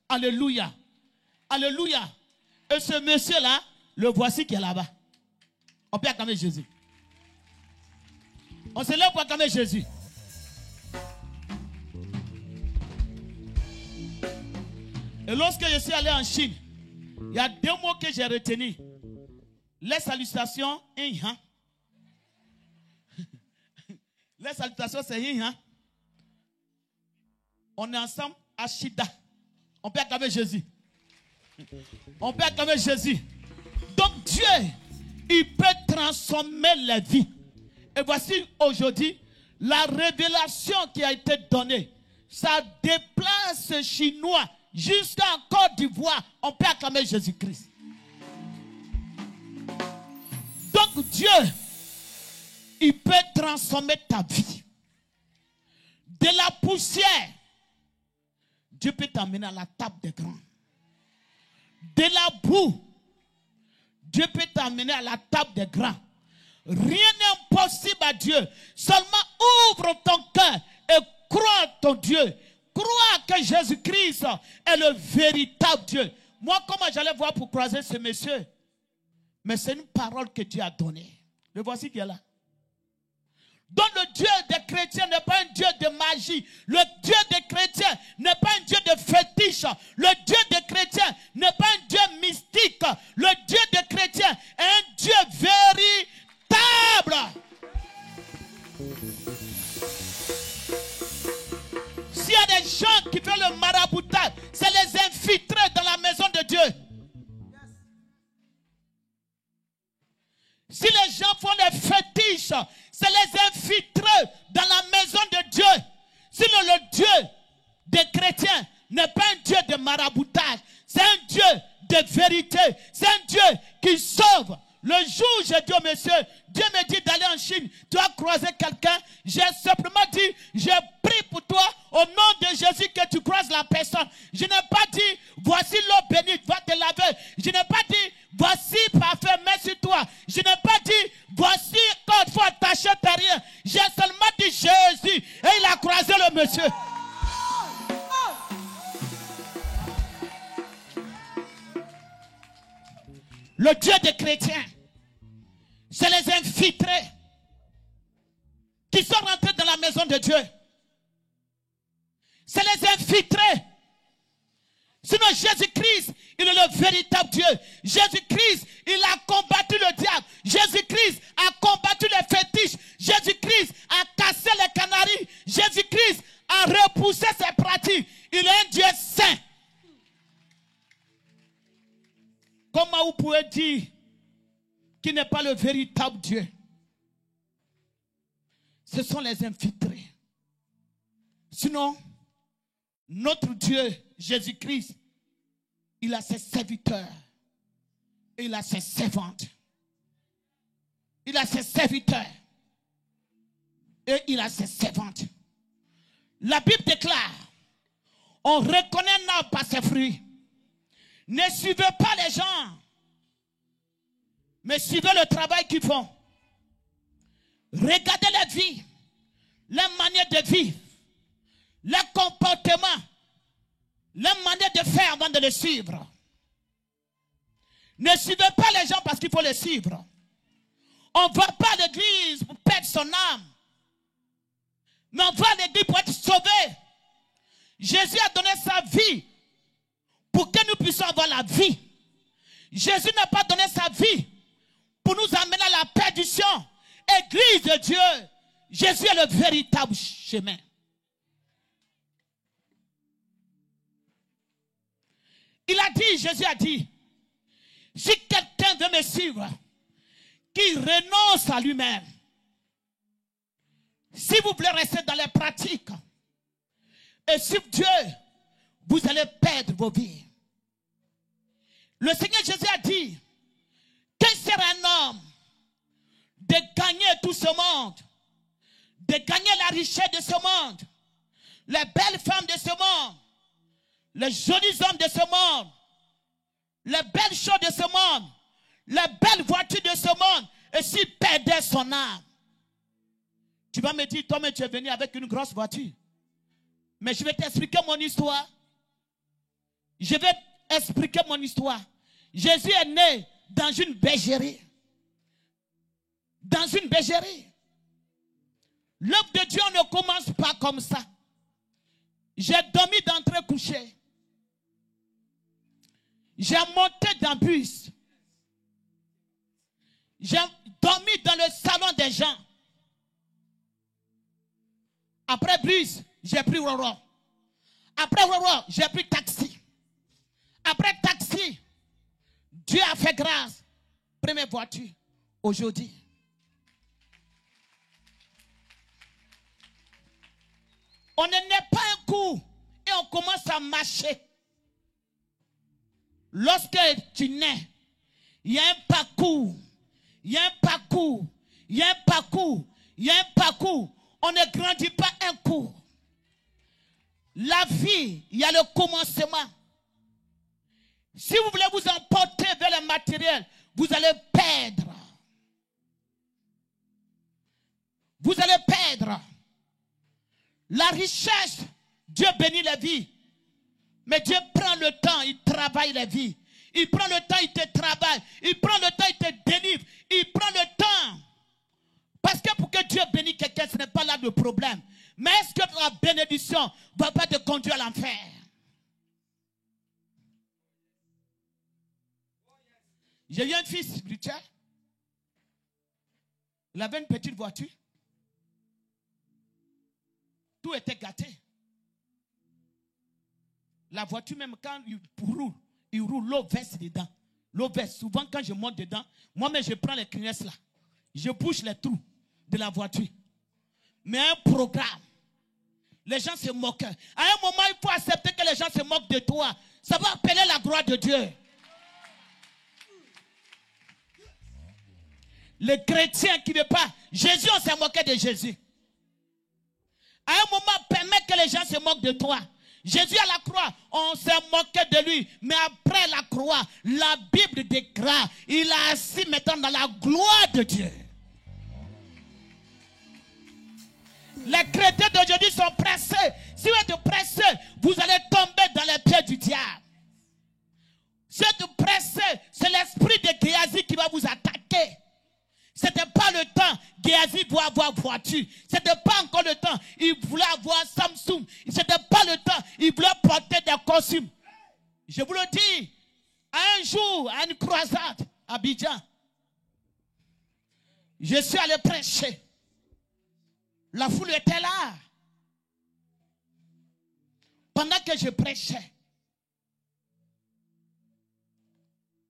Alléluia. Alléluia. Et ce monsieur-là, le voici qui est là-bas. On peut acclamer Jésus. On se lève pour acclamer Jésus. Et lorsque je suis allé en Chine, il y a 2 mots que j'ai retenus. Les salutations, hein. Les salutations, c'est hein. On est ensemble à Shida. On peut acclamer Jésus. On peut acclamer Jésus. Donc Dieu, il peut transformer la vie. Et voici aujourd'hui la révélation qui a été donnée. Ça déplace Chinois jusqu'à Côte d'Ivoire. On peut acclamer Jésus-Christ. Donc Dieu, il peut transformer ta vie. De la poussière, Dieu peut t'emmener à la table des grands. De la boue, Dieu peut t'emmener à la table des grands. Rien n'est impossible à Dieu. Seulement ouvre ton cœur et crois en ton Dieu. Crois que Jésus-Christ est le véritable Dieu. Moi, comment j'allais voir pour croiser ce monsieur? Mais c'est une parole que Dieu a donnée. Le voici qui est là. Donc le Dieu des chrétiens n'est pas un Dieu de magie. Le Dieu des chrétiens n'est pas un Dieu de fétiche. Le Dieu des chrétiens n'est pas un Dieu mystique. Le Dieu des chrétiens est un Dieu véritable. S'il y a des gens qui font le maraboutage, c'est les infiltrés dans la maison de Dieu. Si les gens font des fétiches, c'est les infiltrés dans la maison de Dieu. Sinon le Dieu des chrétiens n'est pas un Dieu de maraboutage. C'est un Dieu de vérité. C'est un Dieu qui sauve. Le jour où j'ai dit au monsieur, Dieu me dit d'aller en Chine, tu as croisé quelqu'un, j'ai simplement dit, j'ai prié pour toi au nom de Jésus que tu croises la personne. Je n'ai pas dit, voici l'eau bénite, va te laver. Je n'ai pas dit, voici parfait, mets sur toi. Je n'ai pas dit, voici quand il faut attacher tes rien. J'ai seulement dit Jésus et il a croisé le monsieur. Le Dieu des chrétiens, c'est les infiltrés qui sont rentrés dans la maison de Dieu. C'est les infiltrés. Sinon Jésus-Christ, il est le véritable Dieu. Jésus-Christ, il a combattu le diable. Jésus-Christ a combattu les fétiches. Jésus-Christ a cassé les canaries. Jésus-Christ a repoussé ses pratiques. Il est un Dieu saint. Comment vous pouvez dire qu'il n'est pas le véritable Dieu? Ce sont les infiltrés. Sinon, notre Dieu, Jésus-Christ, il a ses serviteurs. Et il a ses servantes. Il a ses serviteurs. Et il a ses servantes. La Bible déclare, on reconnaît un arbre par ses fruits. Ne suivez pas les gens, mais suivez le travail qu'ils font. Regardez leur vie, leur manière de vivre, leur comportement, leur manière de faire avant de les suivre. Ne suivez pas les gens parce qu'il faut les suivre. On ne va pas à l'église pour perdre son âme, mais on va à l'église pour être sauvé. Jésus a donné sa vie pour que nous puissions avoir la vie. Jésus n'a pas donné sa vie pour nous amener à la perdition. Église de Dieu, Jésus est le véritable chemin. Jésus a dit, si quelqu'un veut me suivre, qu'il renonce à lui-même. Si vous voulez rester dans les pratiques, et suivre Dieu, vous allez perdre vos vies. Le Seigneur Jésus a dit, quel sera un homme de gagner tout ce monde, de gagner la richesse de ce monde, les belles femmes de ce monde, les jolis hommes de ce monde, les belles choses de ce monde, les belles voitures de ce monde, et s'il perdait son âme? Tu vas me dire, toi, mais tu es venu avec une grosse voiture. Mais je vais t'expliquer mon histoire. Je vais expliquer mon histoire. Jésus est né dans une bergerie. Dans une bergerie. L'œuvre de Dieu ne commence pas comme ça. J'ai dormi d'entrée couché. J'ai monté dans le bus. J'ai dormi dans le salon des gens. Après bus, j'ai pris Roro. Après Roro, j'ai pris taxi. Après taxi, Dieu a fait grâce. Première voiture, aujourd'hui. On ne naît pas un coup et on commence à marcher. Lorsque tu nais, il y a un parcours. Il y a un parcours. Il y a un parcours. Il y a un parcours. On ne grandit pas un coup. La vie, il y a le commencement. Si vous voulez vous emporter vers le matériel, vous allez perdre. Vous allez perdre. La richesse, Dieu bénit la vie. Mais Dieu prend le temps, il travaille la vie. Il prend le temps, il te travaille. Il prend le temps, il te délivre. Il prend le temps. Parce que pour que Dieu bénisse quelqu'un, ce n'est pas là le problème. Mais est-ce que la bénédiction ne va pas te conduire à l'enfer? J'ai eu un fils spirituel. Il avait une petite voiture. Tout était gâté. La voiture, même quand il roule, l'eau verse dedans. L'eau verse. Souvent, quand je monte dedans, moi-même, je prends les clignes là. Je bouche les trous de la voiture. Mais un programme. Les gens se moquent. À un moment, il faut accepter que les gens se moquent de toi. Ça va appeler la gloire de Dieu. Les chrétiens qui ne veulent pas. Jésus, on s'est moqué de Jésus. À un moment, permets que les gens se moquent de toi. Jésus à la croix, on s'est moqué de lui. Mais après la croix, la Bible déclare, il est assis maintenant dans la gloire de Dieu. Les chrétiens d'aujourd'hui sont pressés. Si vous êtes pressés, vous allez tomber dans les pieds du diable. Si vous êtes pressés, c'est l'esprit de Géasi qui va vous attaquer. Ce n'était pas le temps. Géasi doit avoir voiture. Ce n'était pas encore le temps. Il voulait avoir Samsung. Ce n'était pas le temps. Il voulait porter des costumes. Je vous le dis. Un jour, à une croisade à Abidjan, je suis allé prêcher. La foule était là. Pendant que je prêchais,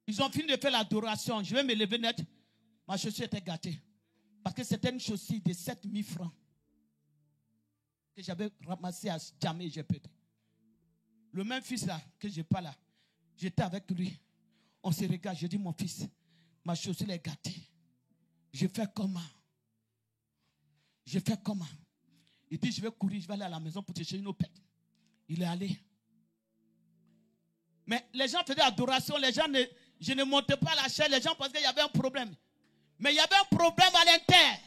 ils ont fini de faire l'adoration. Je vais me lever net. Ma chaussure était gâtée. Parce que c'était une chaussure de 7000 francs. Que j'avais ramassé à jamais j'ai pété. Le même fils là, que je n'ai pas là. J'étais avec lui. On se regarde. Je dis, mon fils, ma chaussure est gâtée. Je fais comment? Je fais comment? Il dit, je vais courir, je vais aller à la maison pour te chercher une opette. Il est allé. Mais les gens faisaient adoration, je ne montais pas la chaise, les gens pensaient qu'il y avait un problème. Mais il y avait un problème à l'intérieur.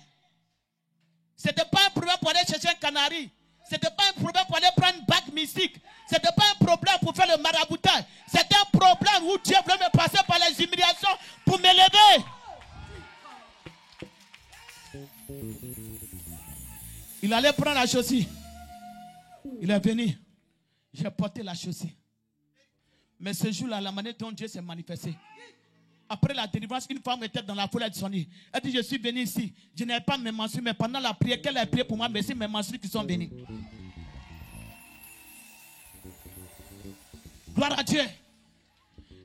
Ce n'était pas un problème pour aller chercher un canari. Ce n'était pas un problème pour aller prendre une bague mystique. Ce n'était pas un problème pour faire le maraboutage. C'était un problème où Dieu voulait me passer par les humiliations pour m'élever. Il allait prendre la chaussure. Il est venu. J'ai porté la chaussure. Mais ce jour-là, la manière dont Dieu s'est manifesté. Après la délivrance, une femme était dans la foule, elle dit, je suis venu ici. Je n'avais pas mes menstrues, mais pendant la prière, qu'elle a prié pour moi, mais c'est mes menstrues qui sont venues. Gloire à Dieu.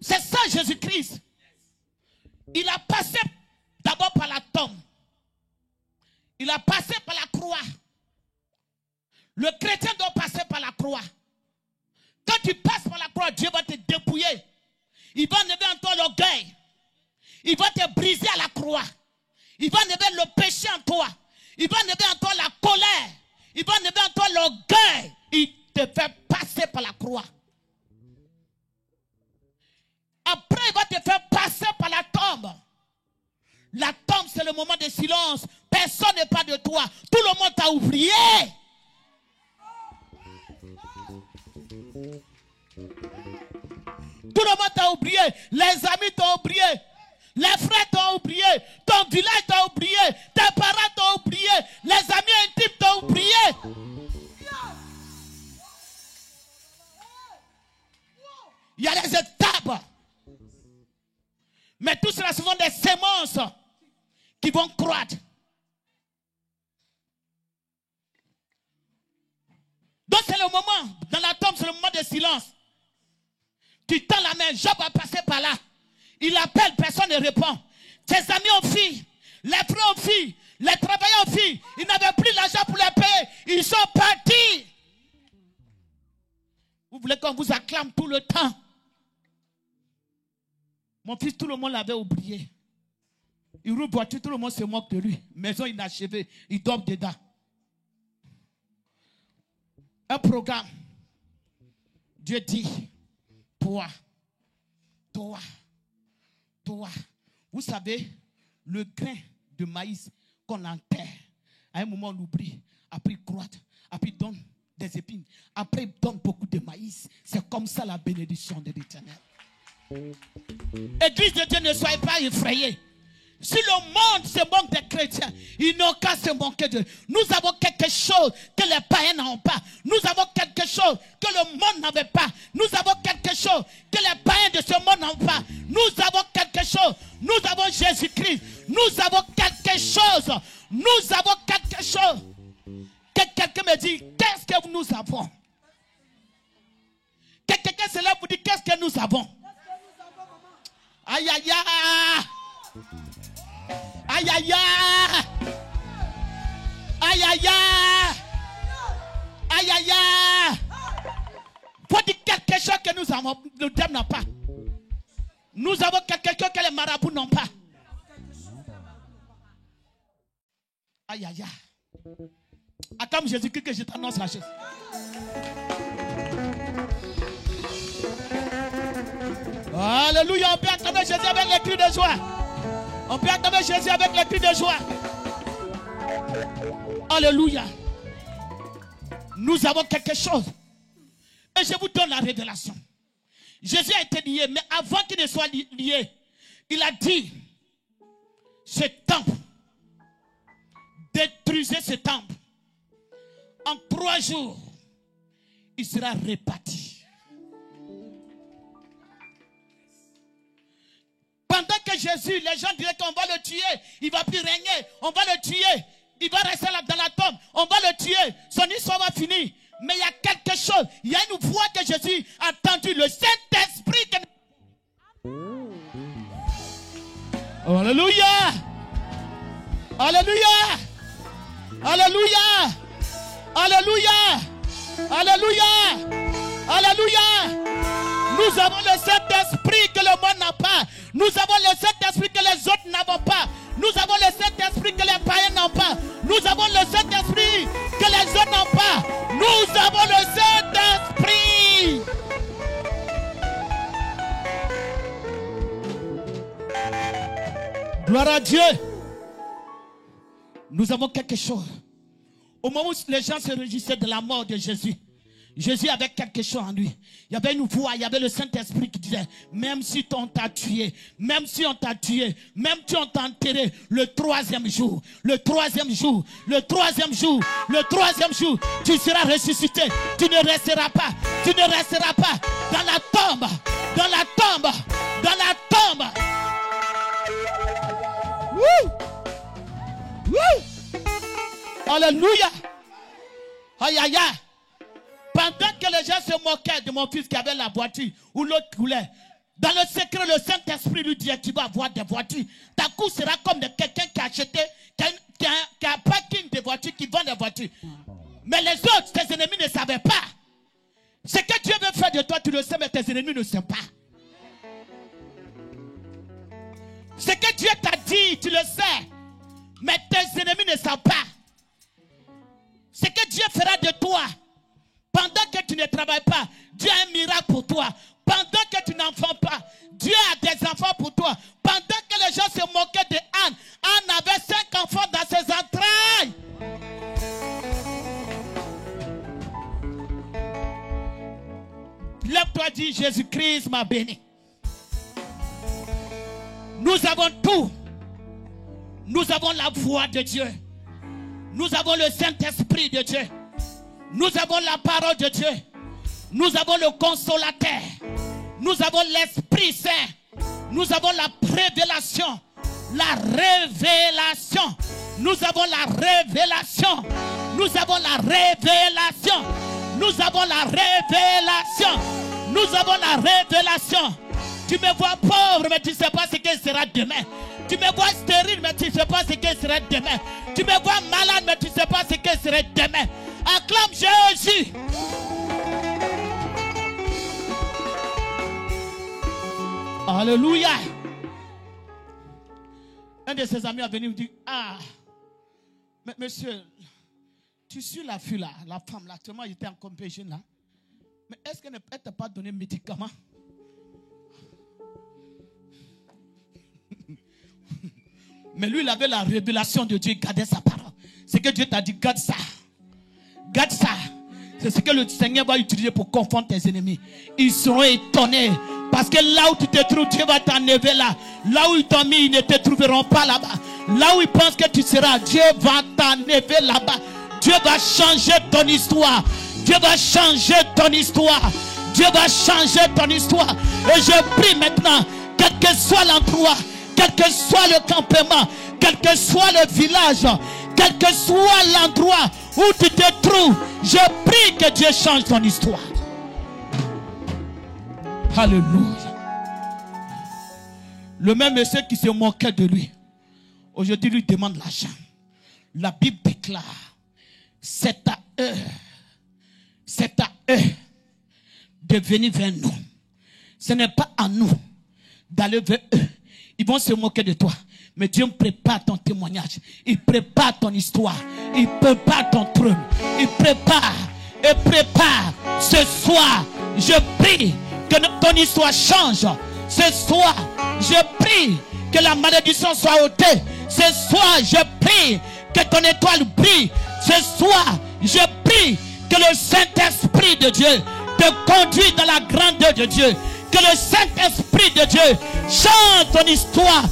C'est ça Jésus-Christ. Il a passé d'abord par la tombe. Il a passé par la croix. Le chrétien doit passer par la croix. Quand tu passes par la croix, Dieu va te dépouiller. Il va enlever en toi l'orgueil. Il va te briser à la croix. Il va enlever le péché en toi. Il va enlever en toi la colère. Il va enlever en toi l'orgueil. Il te fait passer par la croix. Après, il va te faire passer par la tombe. La tombe, c'est le moment de silence. Personne n'est pas de toi. Tout le monde t'a oublié. Tout le monde t'a oublié. Les amis t'ont oublié. Les frères t'ont oublié. Ton village t'a oublié. Tes parents t'ont oublié. Les amis intimes t'ont oublié. Il y a des étapes Mais tout cela, ce sont des semences qui vont croître. Donc c'est le moment, dans la tombe, c'est le moment de silence. Tu tends la main, Job va passer par là. Il appelle, personne ne répond. Ses amis ont fui, les frères ont fui, les travailleurs ont fui. Ils n'avaient plus l'argent pour les payer. Ils sont partis. Vous voulez qu'on vous acclame tout le temps? Mon fils, tout le monde l'avait oublié. Il roule voiture, tout le monde se moque de lui. Maison inachevée, il dort dedans. Un programme. Dieu dit, toi. Vous savez, le grain de maïs qu'on enterre, à un moment on l'oublie, après il croît, après il donne des épines, après il donne beaucoup de maïs. C'est comme ça la bénédiction de l'Éternel. Église de Dieu, ne soyez pas effrayés. Si le monde se moque des chrétiens, ils n'ont qu'à se moquer d'eux. Nous avons quelque chose que les païens n'ont pas. Nous avons quelque chose que le monde n'avait pas. Nous avons quelque chose que les païens de ce monde n'ont pas. Nous avons quelque chose. Nous avons Jésus-Christ. Nous avons quelque chose. Nous avons quelque chose. Que quelqu'un me dit, qu'est-ce que nous avons? Que quelqu'un se lève pour dire, qu'est-ce que nous avons? Aïe, aïe, aïe. Aïe, aïe, aïe. Aïe, aïe, aïe. Aïe, aïe, aïe. Faut dire quelque chose que nous avons, le diable n'a pas. Nous avons quelque chose que les marabouts n'ont pas. Aïe, aïe, aïe. Attends, Jésus-Christ, que je t'annonce la chose. Alléluia, on peut acclamer Jésus avec les cris de joie. On peut acclamer Jésus avec les cris de joie. Alléluia. Nous avons quelque chose. Et je vous donne la révélation. Jésus a été lié, mais avant qu'il ne soit lié, il a dit, ce temple, détruisez ce temple. En 3 jours, il sera réparti. Pendant que Jésus, les gens diraient qu'on va le tuer, il ne va plus régner, on va le tuer, il va rester là dans la tombe, on va le tuer, son histoire va finir. Mais il y a quelque chose, il y a une voix que Jésus a entendue, le Saint-Esprit. Alléluia! Alléluia! Alléluia! Alléluia! Alléluia! Alléluia! Nous avons le Saint-Esprit que le monde n'a pas. Nous avons le Saint-Esprit que les autres n'avons pas. Nous avons le Saint-Esprit que les païens n'ont pas. Nous avons le Saint-Esprit que les autres n'ont pas. Nous avons le Saint-Esprit. Gloire à Dieu. Nous avons quelque chose. Au moment où les gens se réjouissaient de la mort de Jésus, Jésus avait quelque chose en lui. Il y avait une voix, il y avait le Saint-Esprit qui disait, même si on t'a tué, même si on t'a tué, même si on t'a enterré, le 3e jour, le 3e jour, le 3e jour, le 3e jour, tu seras ressuscité. Tu ne resteras pas dans la tombe, dans la tombe, dans la tombe. Woo! Woo! Alléluia! Aïe, aïe, aïe! Pendant que les gens se moquaient de mon fils qui avait la voiture, ou l'autre coulait, dans le secret, le Saint-Esprit lui dit, tu vas avoir des voitures. Ta cour sera comme de quelqu'un qui a acheté, qui a un parking de voitures, qui vend des voitures. Mais les autres, tes ennemis ne savaient pas. Ce que Dieu veut faire de toi, tu le sais, mais tes ennemis ne savent pas. Ce que Dieu t'a dit, tu le sais, mais tes ennemis ne savent pas. Ce que Dieu fera de toi, pendant que tu ne travailles pas, Dieu a un miracle pour toi. Pendant que tu n'enfantes pas, Dieu a des enfants pour toi. Pendant que les gens se moquaient de Anne, Anne avait 5 enfants dans ses entrailles. Lève-toi, dis, Jésus-Christ m'a béni. Nous avons tout. Nous avons la voix de Dieu. Nous avons le Saint-Esprit de Dieu. Nous avons la parole de Dieu. Nous avons le consolateur. Nous avons l'Esprit Saint. Nous avons la révélation. La révélation. Nous avons la révélation. Nous avons la révélation. Nous avons la révélation. Nous avons la révélation. Tu me vois pauvre, mais tu ne sais pas ce que sera demain. Tu me vois stérile, mais tu ne sais pas ce que sera demain. Tu me vois malade, mais tu ne sais pas ce que sera demain. Acclame Jésus. Alléluia. Un de ses amis est venu me dire, ah, mais monsieur, tu suis la fille là, la femme là, actuellement j'étais en compétition là. Mais est-ce qu'elle ne t'a pas donné médicament? Mais lui, il avait la révélation de Dieu, il gardait sa parole. C'est que Dieu t'a dit, garde ça. Garde ça. C'est ce que le Seigneur va utiliser pour confondre tes ennemis. Ils seront étonnés. Parce que là où tu te trouves, Dieu va t'enlever là. Là où ils t'ont mis, ils ne te trouveront pas là-bas. Là où ils pensent que tu seras, Dieu va t'enlever là-bas. Dieu va changer ton histoire. Dieu va changer ton histoire. Dieu va changer ton histoire. Et je prie maintenant, quel que soit l'endroit, quel que soit le campement, quel que soit le village, quel que soit l'endroit où tu te trouves, je prie que Dieu change ton histoire. Alléluia. Le même monsieur qui se moquait de lui, aujourd'hui lui demande l'argent. La Bible déclare, c'est à eux de venir vers nous. Ce n'est pas à nous d'aller vers eux. Ils vont se moquer de toi. Mais Dieu prépare ton témoignage. Il prépare ton histoire. Il prépare ton trône. Il prépare. Et prépare. Ce soir, je prie que ton histoire change. Ce soir, je prie que la malédiction soit ôtée. Ce soir, je prie que ton étoile brille. Ce soir, je prie que le Saint-Esprit de Dieu te conduise dans la grandeur de Dieu. Que le Saint-Esprit de Dieu change ton histoire.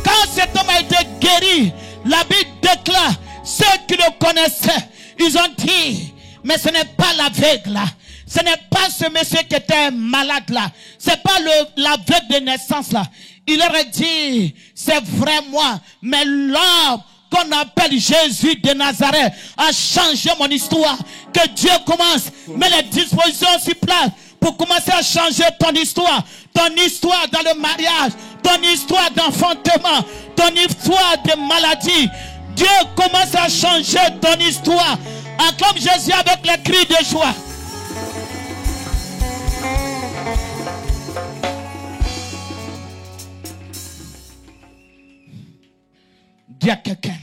Quand cet homme a été guéri, la Bible déclare, ceux qui le connaissaient, ils ont dit, mais ce n'est pas l'aveugle là. Ce n'est pas ce monsieur qui était malade là. Ce n'est pas l'aveugle de naissance là. Il aurait dit, c'est vrai moi, mais l'homme qu'on appelle Jésus de Nazareth a changé mon histoire. Que Dieu commence, met les dispositions sur place pour commencer à changer ton histoire. Ton histoire dans le mariage, ton histoire d'enfantement, ton histoire de maladie. Dieu commence à changer ton histoire. Acclame Jésus avec les cris de joie. Dis à quelqu'un,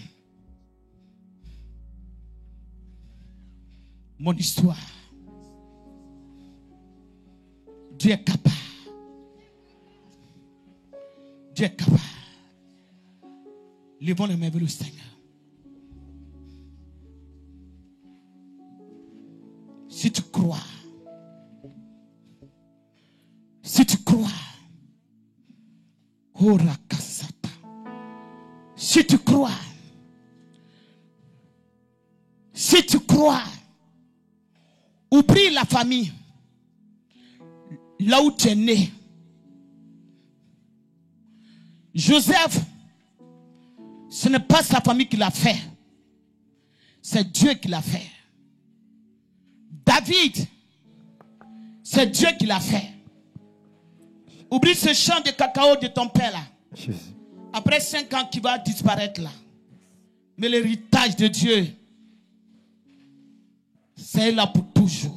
mon histoire, Dieu est capable. Dieu est capable. Levons les mains vers le Seigneur. Si tu crois, oh Rakasata, si tu crois, oublie la famille, là où tu es né. Joseph, ce n'est pas sa famille qui l'a fait, c'est Dieu qui l'a fait. David, c'est Dieu qui l'a fait. Oublie ce champ de cacao de ton père là. Après 5 ans qui va disparaître là. Mais l'héritage de Dieu, c'est là pour toujours.